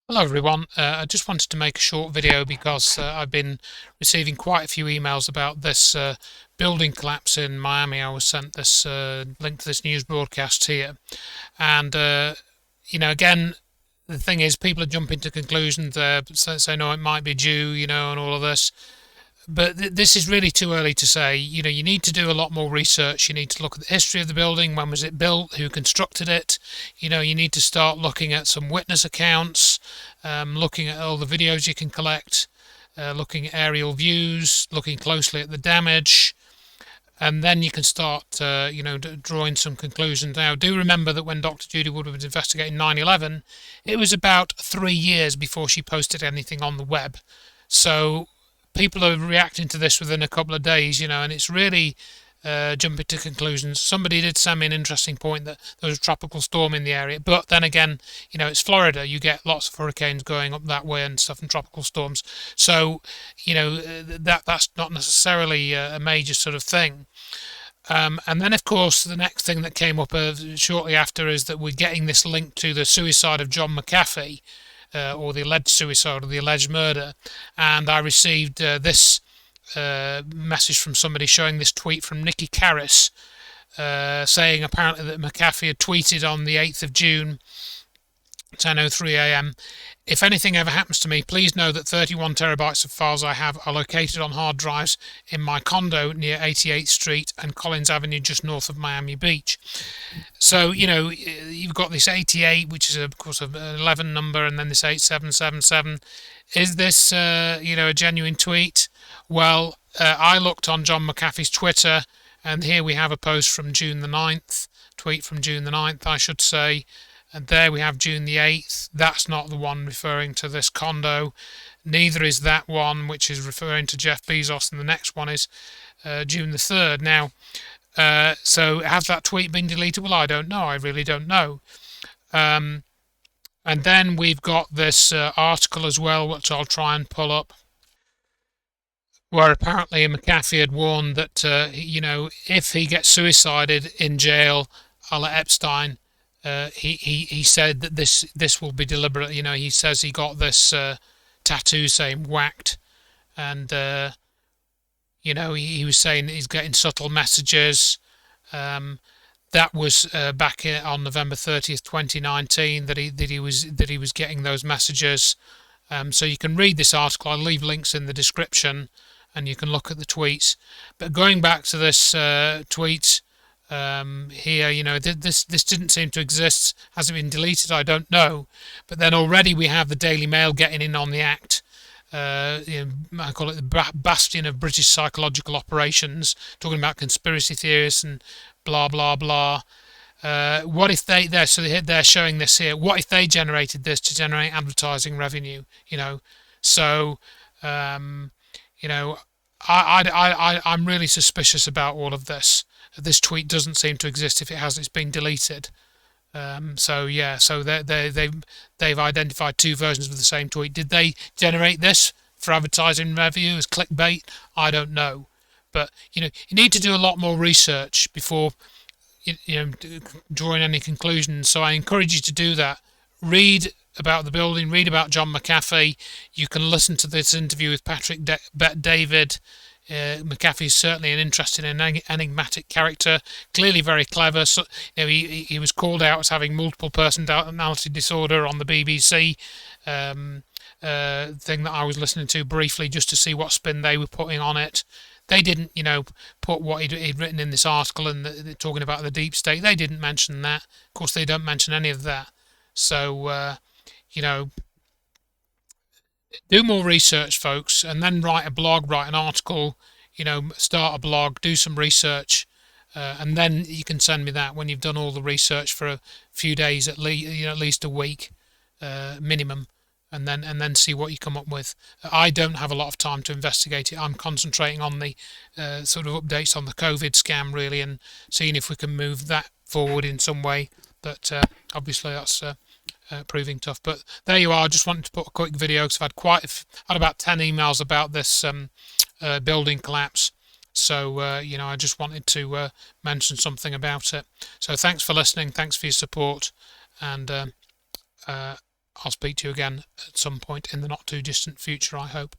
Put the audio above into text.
Hello everyone. I just wanted to make a short video because I've been receiving quite a few emails about this building collapse in Miami. I was sent this link to this news broadcast here, and again, the thing is, people are jumping to conclusions. Say no, it might be due, and all of this. But this is really too early to say. You need to do a lot more research. You need to look at the history of the building. When was it built? Who constructed it? You need to start looking at some witness accounts, looking at all the videos you can collect, looking at aerial views, looking closely at the damage, and then you can start, drawing some conclusions. Now, do remember that when Dr. Judy Wood was investigating 9/11, it was about 3 years before she posted anything on the web. So people are reacting to this within a couple of days, and it's really jumping to conclusions. Somebody did send me an interesting point that there was a tropical storm in the area, but then again, it's Florida. You get lots of hurricanes going up that way and stuff, and tropical storms. So, that's not necessarily a major sort of thing. And then, of course, the next thing that came up shortly after is that we're getting this link to the suicide of John McCafee, or the alleged suicide or the alleged murder. And I received this message from somebody showing this tweet from Nikki Karras, saying apparently that McCafee had tweeted on the 8th of June, 10:03 a.m. If anything ever happens to me, please know that 31 terabytes of files I have are located on hard drives in my condo near 88th Street and Collins Avenue, just north of Miami Beach. So, you've got this 88, which is, of course, an 11 number, and then this 8777. Is this, a genuine tweet? Well, I looked on John McAfee's Twitter, and here we have a post from June the 9th, tweet from June the 9th, I should say. And there we have June the 8th. That's not the one referring to this condo. Neither is that one, which is referring to Jeff Bezos, and the next one is June the 3rd. Now, so has that tweet been deleted? Well, I don't know. I really don't know. And then we've got this article as well, which I'll try and pull up, where apparently McAfee had warned that, if he gets suicided in jail, a la Epstein, he said that this will be deliberate. He says he got this tattoo saying whacked, and he was saying that he's getting subtle messages. That was back on November 30th, 2019, that he was getting those messages. So you can read this article. I'll leave links in the description, and you can look at the tweets. But going back to this tweet. Here, this didn't seem to exist. Has it been deleted? I don't know. But then already we have the Daily Mail getting in on the act. I call it the bastion of British psychological operations, talking about conspiracy theorists and blah blah blah. What if they're showing this here? What if they generated this to generate advertising revenue? So I'm really suspicious about all of this. This tweet doesn't seem to exist. If it has, it's been deleted. So they've identified two versions of the same tweet. Did they generate this for advertising revenue as clickbait? I don't know. But you need to do a lot more research before drawing any conclusions. So I encourage you to do that. Read about the building. Read about John McAfee. You can listen to this interview with Patrick Bet-David. McCafee is certainly an interesting and enigmatic character, clearly very clever. So, he was called out as having multiple personality disorder on the BBC thing that I was listening to briefly, just to see what spin they were putting on it. They didn't, put what he'd written in this article and talking about the deep state. They didn't mention that. Of course, they don't mention any of that. So, do more research, folks, and then write a blog, write an article, start a blog, do some research, and then you can send me that when you've done all the research for a few days, at least a week minimum, and then see what you come up with. I don't have a lot of time to investigate it. I'm concentrating on the sort of updates on the COVID scam, really, and seeing if we can move that forward in some way. But obviously that's proving tough. But there you are. I just wanted to put a quick video because I've had about 10 emails about this building collapse. So I just wanted to mention something about it. So thanks for listening. Thanks for your support, and I'll speak to you again at some point in the not too distant future, I hope.